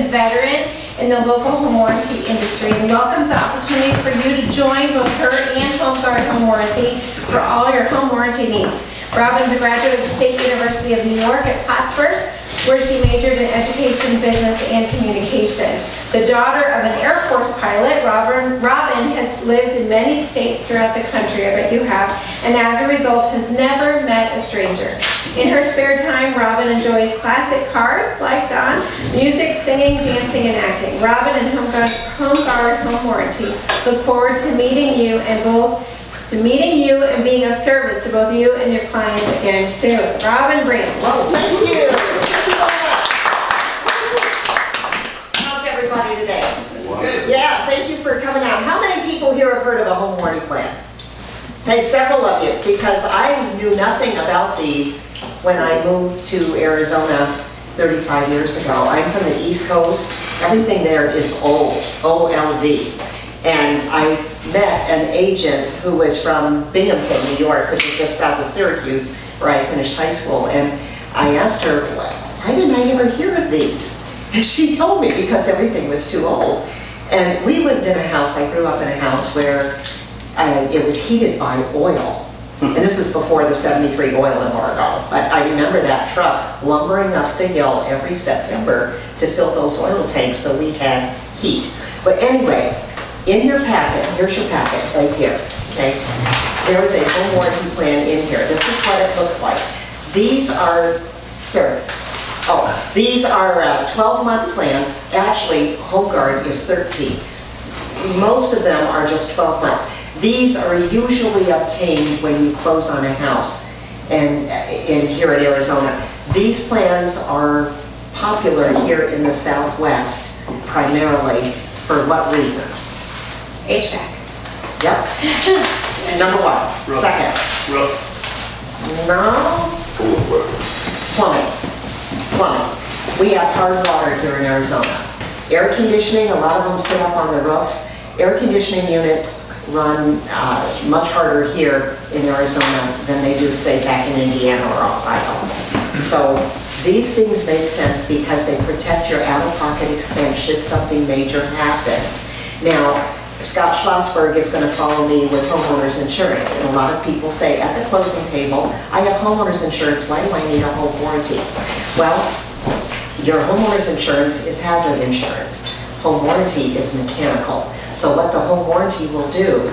seasoned veteran in the local home warranty industry and welcomes the opportunity for you to join both her and HomeGuard Home Warranty for all your home warranty needs. Robin's a graduate of the State University of New York at Plattsburgh, where she majored in education, business, and communication. The daughter of an Air Force pilot, Robin has lived in many states throughout the country, I bet you have, and as a result has never met a stranger. In her spare time, Robin enjoys classic cars like Don, music, singing, dancing, and acting. Robin and HomeGuard Home Warranty look forward to meeting you and being of service to both you and your clients again soon. Robin Breen. Well, thank you. How's everybody today? Good. Yeah, thank you for coming out. How many people here have heard of a home warranty plan? Okay, several of you, because I knew nothing about these when I moved to Arizona 35 years ago. I'm from the East Coast. Everything there is old, O-L-D. And I met an agent who was from Binghamton, New York, which is just south of Syracuse, where I finished high school. And I asked her, why didn't I ever hear of these? And she told me because everything was too old. And we lived in a house, I grew up in a house where it was heated by oil. And this is before the '73 oil embargo. But I remember that truck lumbering up the hill every September to fill those oil tanks so we had heat. But anyway, in your packet, here's your packet right here, okay? There is a home warranty plan in here. This is what it looks like. These are, these are 12-month plans. Actually, HomeGuard is 13. Most of them are just 12 months. These are usually obtained when you close on a house and here in Arizona. These plans are popular here in the Southwest, primarily, for what reasons? HVAC. Yep. Number one. Roof. Second. Roof. No. Plumbing. Plumbing. We have hard water here in Arizona. Air conditioning, a lot of them sit up on the roof. Air conditioning units run much harder here in Arizona than they do, say, back in Indiana or Ohio. So these things make sense because they protect your out-of-pocket expense should something major happen. Now, Scott Schlossberg is going to follow me with homeowners insurance. And a lot of people say at the closing table, I have homeowners insurance, why do I need a home warranty? Well, your homeowners insurance is hazard insurance. Home warranty is mechanical. So what the home warranty will do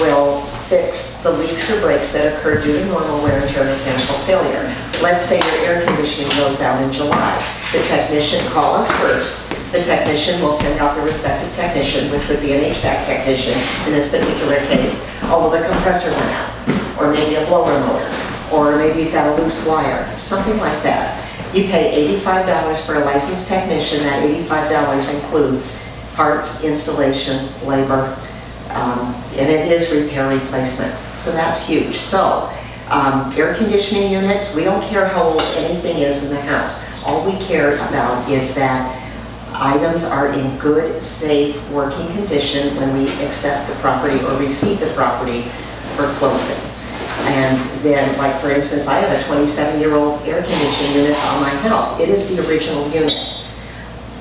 will fix the leaks or breaks that occur due to normal wear and tear mechanical failure. Let's say your air conditioning goes out in July. The technician, call us first. The technician will send out the respective technician, which would be an HVAC technician in this particular case. Oh, well, the compressor went out, or maybe a blower motor, or maybe you've got a loose wire, something like that. You pay $85 for a licensed technician. That $85 includes parts, installation, labor, and it is repair replacement. So that's huge. So air conditioning units, we don't care how old anything is in the house. All we care about is that items are in good, safe, working condition when we accept the property or receive the property for closing. And then, like for instance, I have a 27-year-old air conditioning unit on my house. It is the original unit.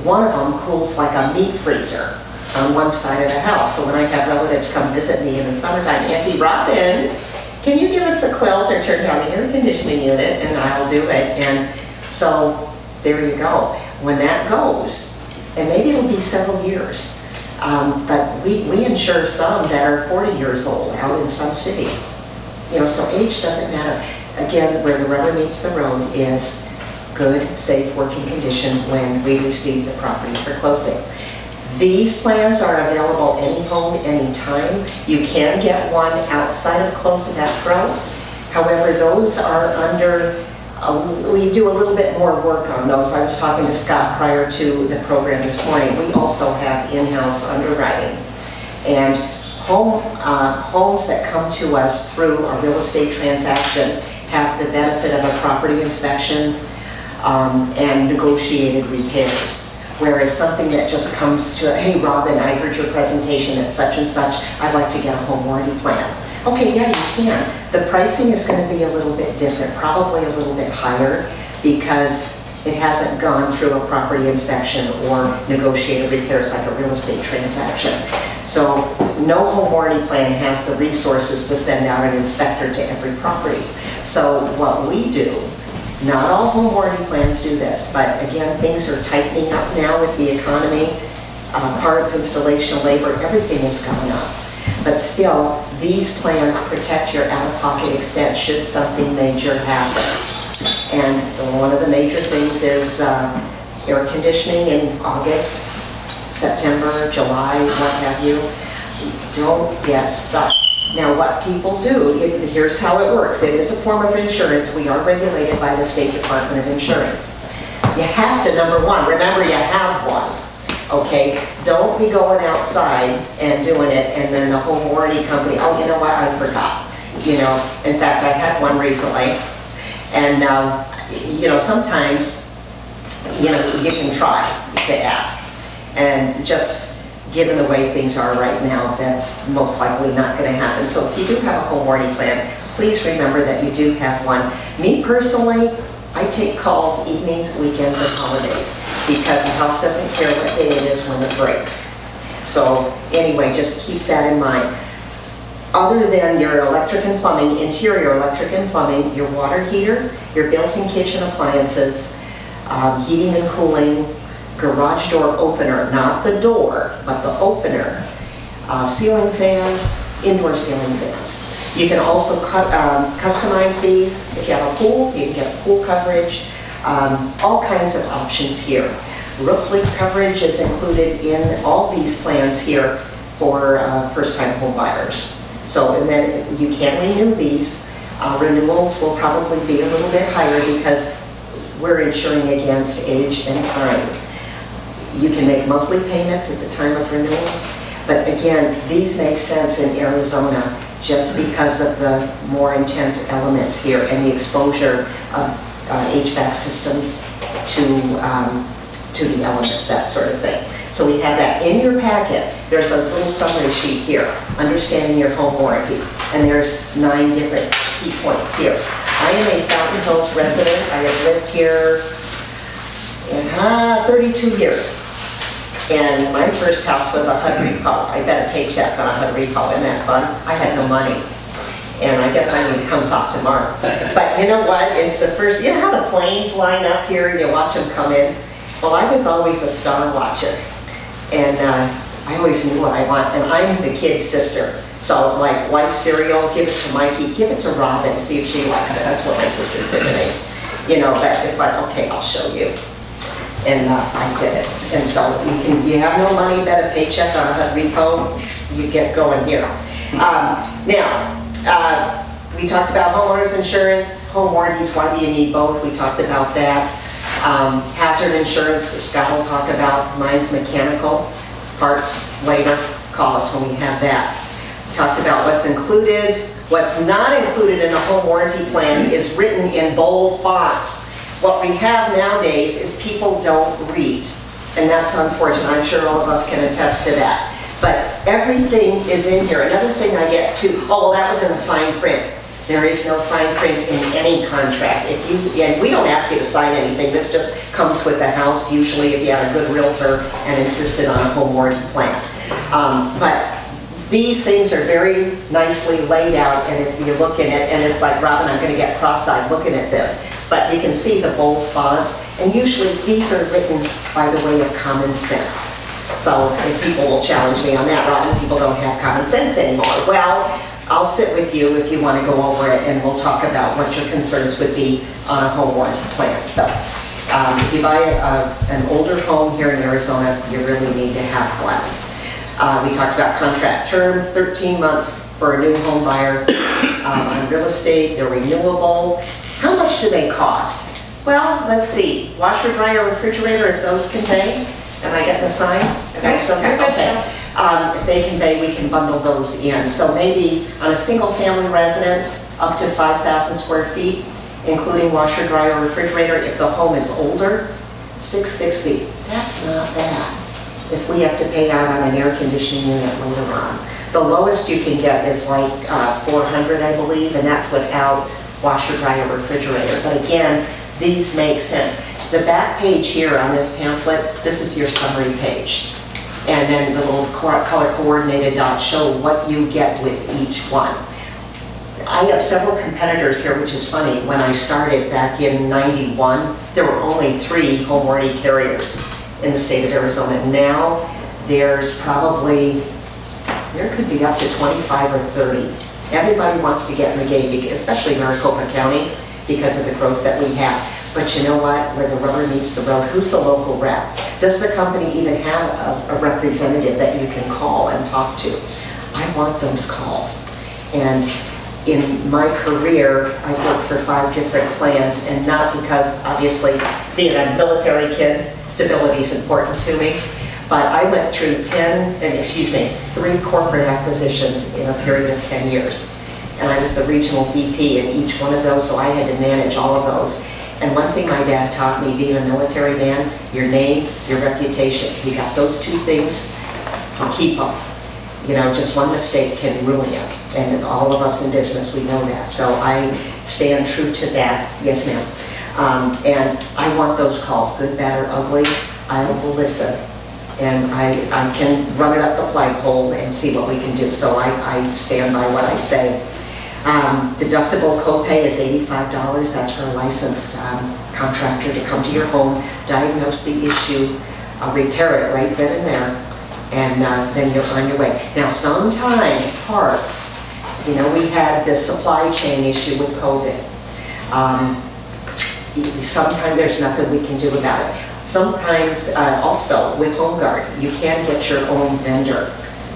One of them cools like a meat freezer on one side of the house. So when I have relatives come visit me in the summertime, Auntie Robin, can you give us a quilt or turn down the air conditioning unit? And I'll do it. And so there you go. When that goes, and maybe it'll be several years, but we insure some that are 40 years old out in some city. You know, so age doesn't matter. Again, where the rubber meets the road is good, safe, working condition when we receive the property for closing. These plans are available any home, anytime. You can get one outside of close and escrow. However, those are under, we do a little bit more work on those. I was talking to Scott prior to the program this morning. We also have in-house underwriting. And homes that come to us through a real estate transaction have the benefit of a property inspection and negotiated repairs. Whereas something that just comes to, hey Robin, I heard your presentation at such and such, I'd like to get a home warranty plan. Okay, yeah, you can. The pricing is going to be a little bit different, probably a little bit higher, because it hasn't gone through a property inspection or negotiated repairs like a real estate transaction. So no home warranty plan has the resources to send out an inspector to every property. So what we do, not all home warranty plans do this, but again, things are tightening up now with the economy. Parts, installation, labor, everything has gone up. But still, these plans protect your out-of-pocket expense should something major happen. And one of the major things is air conditioning in August, September, July, what have you. Don't get stuck. Now what people do, here's how it works. It is a form of insurance. We are regulated by the State Department of Insurance. You have to, number one, remember you have one. Okay, don't be going outside and doing it and then the home warranty company, oh, you know what, I forgot. You know, in fact, I had one recently, and you know, sometimes, you know, you can try to ask, and just given the way things are right now, that's most likely not going to happen. So if you do have a home warranty plan, please remember that you do have one. Me personally, I take calls evenings, weekends, and holidays because the house doesn't care what day it is when it breaks. So anyway, just keep that in mind. Other than your electric and plumbing, interior electric and plumbing, your water heater, your built-in kitchen appliances, heating and cooling, garage door opener, not the door, but the opener, ceiling fans, indoor ceiling fans. You can also customize these. If you have a pool, you can get a pool coverage. All kinds of options here. Roof leak coverage is included in all these plans here for first-time home buyers. So, and then you can renew these. Renewals will probably be a little bit higher because we're insuring against age and time. You can make monthly payments at the time of renewals. But again, these make sense in Arizona just because of the more intense elements here and the exposure of HVAC systems to the elements, that sort of thing. So we have that in your packet. There's a little summary sheet here, understanding your home warranty, and there's 9 different key points here. I am a Fountain Hills resident. I have lived here 32 years. And my first house was a HUD recall. I bet a paycheck on a HUD recall. Isn't that fun? I had no money. And I guess I need to come talk tomorrow. But you know what? It's the first, you know how the planes line up here and you watch them come in? Well, I was always a star watcher. And I always knew what I want. And I'm the kid's sister. So like Life cereal, give it to Mikey, give it to Robin, see if she likes it. That's what my sister did to me. You know, but it's like, okay, I'll show you. And I did it. And so you have no money, bet a paycheck on a HUD repo, you get going here. Now, we talked about homeowners insurance, home warranties, why do you need both? We talked about that. Hazard insurance, which Scott will talk about. Mine's mechanical, parts, labor. Call us when we have that. We talked about what's included. What's not included in the home warranty plan is written in bold font. What we have nowadays is people don't read, and that's unfortunate. I'm sure all of us can attest to that. But everything is in here. Another thing I get too, oh, well, that was in the fine print. There is no fine print in any contract. And we don't ask you to sign anything. This just comes with the house, usually if you have a good realtor and insisted on a home warranty plan. But these things are very nicely laid out, and if you look at it, and it's like, Robin, I'm going to get cross-eyed looking at this. But you can see the bold font, and usually these are written by the way of common sense. So if people will challenge me on that, Robin, people don't have common sense anymore. Well, I'll sit with you if you want to go over it, and we'll talk about what your concerns would be on a home warranty plan. So if you buy an older home here in Arizona, you really need to have one. We talked about contract term, 13 months for a new home buyer. On real estate, they're renewable. How much do they cost? Well, let's see. Washer, dryer, refrigerator, if those convey. Am I getting a sign? Okay. If they convey, we can bundle those in. So maybe on a single family residence, up to 5,000 square feet, including washer, dryer, refrigerator. If the home is older, $660. That's not bad if we have to pay out on an air conditioning unit later on. The lowest you can get is like $400, I believe, and that's without washer, dryer, refrigerator. But again, these make sense. The back page here on this pamphlet, this is your summary page. And then the little color coordinated dots show what you get with each one. I have several competitors here, which is funny. When I started back in '91, there were only 3 home warranty carriers in the state of Arizona. Now, there's probably, there could be up to 25 or 30. Everybody wants to get in the game, especially in Maricopa County, because of the growth that we have. But you know what? Where the rubber meets the road, who's the local rep? Does the company even have a representative that you can call and talk to? I want those calls. And in my career, I've worked for 5 different plans, and not because, obviously, being a military kid, stability is important to me, but I went through 3 corporate acquisitions in a period of 10 years. And I was the regional VP in each one of those, so I had to manage all of those. And one thing my dad taught me, being a military man, your name, your reputation. You got those 2 things, you keep them. You know, just one mistake can ruin you. And all of us in business, we know that. So I stand true to that. Yes, ma'am. And I want those calls, good, bad, or ugly. I will listen. And I can run it up the flagpole and see what we can do. So I stand by what I say. Deductible copay is $85. That's for a licensed contractor to come to your home, diagnose the issue, repair it right then and there, and then you're on your way. Now, sometimes parts, you know, we had the supply chain issue with COVID. Sometimes there's nothing we can do about it. Sometimes also with HomeGuard, you can get your own vendor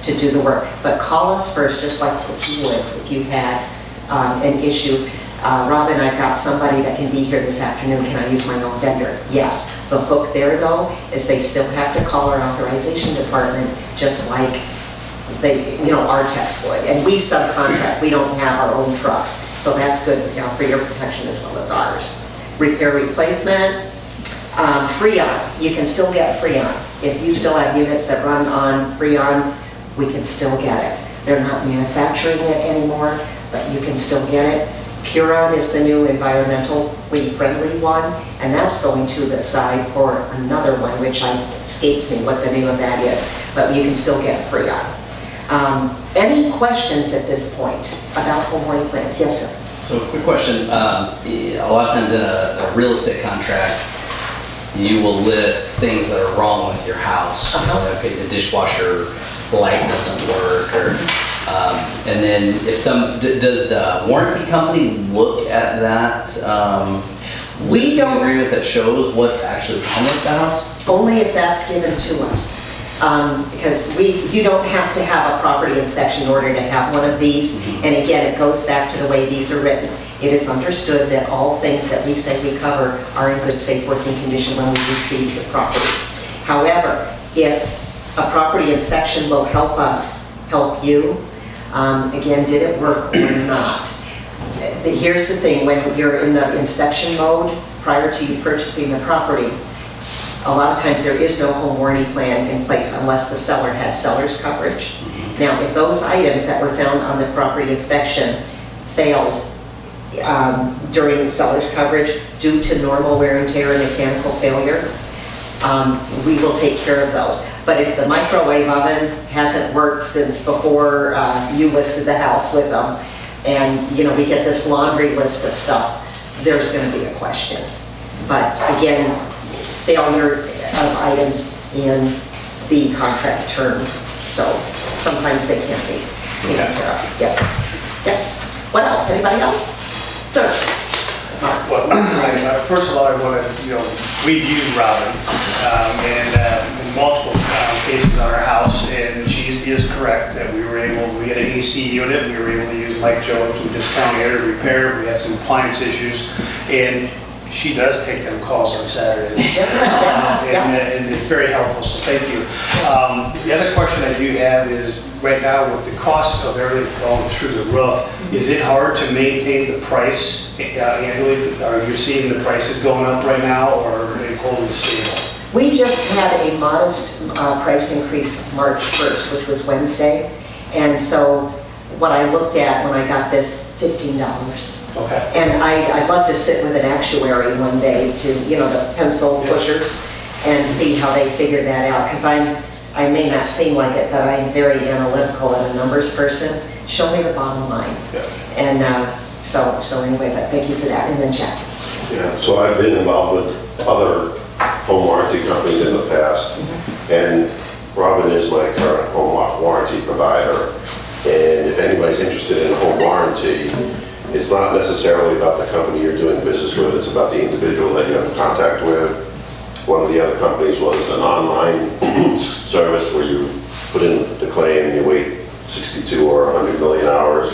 to do the work, but call us first, just like what you would if you had an issue. Robin, I've got somebody that can be here this afternoon. Can I use my own vendor? Yes. The hook there, though, is they still have to call our authorization department, just like they, you know, our techs would. And we subcontract. We don't have our own trucks, so that's good, you know, for your protection as well as ours. Repair replacement, Freon. You can still get Freon. If you still have units that run on Freon, we can still get it. They're not manufacturing it anymore, but you can still get it. Puron is the new environmentally friendly one, and that's going to the side for another one, which escapes me what the name of that is, but you can still get Freon. Any questions at this point about home warranty plans? Yes, sir. So, quick question. A lot of times in a real estate contract, you will list things that are wrong with your house. You know, okay, the dishwasher light doesn't work, or and then if does the warranty company look at that We don't agreement that shows what's actually wrong with the house? Only if that's given to us. Because you don't have to have a property inspection in order to have one of these. And again, it goes back to the way these are written. It is understood that all things that we say we cover are in good, safe working condition when we receive the property. However, if a property inspection will help us help you, again, did it work or not? Here's the thing, when you're in the inspection mode prior to you purchasing the property, a lot of times there is no home warranty plan in place unless the seller has seller's coverage. Now, if those items that were found on the property inspection failed during the seller's coverage due to normal wear and tear and mechanical failure, we will take care of those. But if the microwave oven hasn't worked since before you listed the house with them, and you know we get this laundry list of stuff, there's going to be a question. But again, failure of items in the contract term, so sometimes they can't be taken care of. Yes. Yeah. What else? Anybody else? Sir. Well, first of all, I want to, we've used Robin in multiple cases on our house, and she is correct that we had an AC unit, we were able to use Mike Jones from Discount Air to repair. We had some appliance issues, and she does take them calls on Saturdays. And it's very helpful, so thank you. The other question I do have is, right now with the cost of everything going through the roof, is it hard to maintain the price annually? Are you seeing the prices going up right now, or are they holding stable? We just had a modest price increase March 1st, which was Wednesday, and so what I looked at when I got this, $15. Okay. And I'd love to sit with an actuary one day to, you know, the pencil pushers, and see how they figure that out, because I may not seem like it, but I'm very analytical and a numbers person. Show me the bottom line. Yeah. And so anyway, but thank you for that. And then Jeff. Yeah, so I've been involved with other home warranty companies in the past, and Robin is my current home warranty provider. And if anybody's interested in a home warranty, it's not necessarily about the company you're doing business with, it's about the individual that you have contact with. One of the other companies was an online service where you put in the claim and you wait 62 or 100 million hours.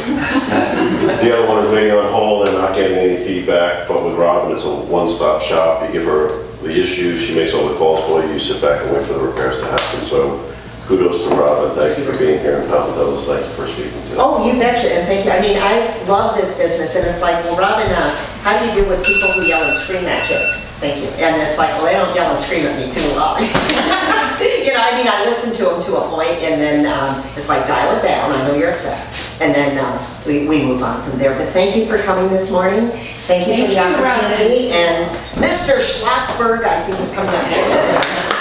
The other one is waiting on hold and not getting any feedback, but with Robin it's a one-stop shop. You give her the issue, she makes all the calls for you, you sit back and wait for the repairs to happen. So kudos to Robin, thank you for being here, and Papa Does, thank you for speaking to us. Oh, you betcha, and thank you. I mean, I love this business, and it's like, well, Robin, how do you deal with people who yell and scream at you? Thank you. And it's like, well, they don't yell and scream at me too loud. You know, I mean, I listen to them to a point, and then it's like, dial it down, I know you're upset. And then we move on from there. But thank you for coming this morning. Thank you for the opportunity. And Mr. Schlossberg, I think, is coming up next.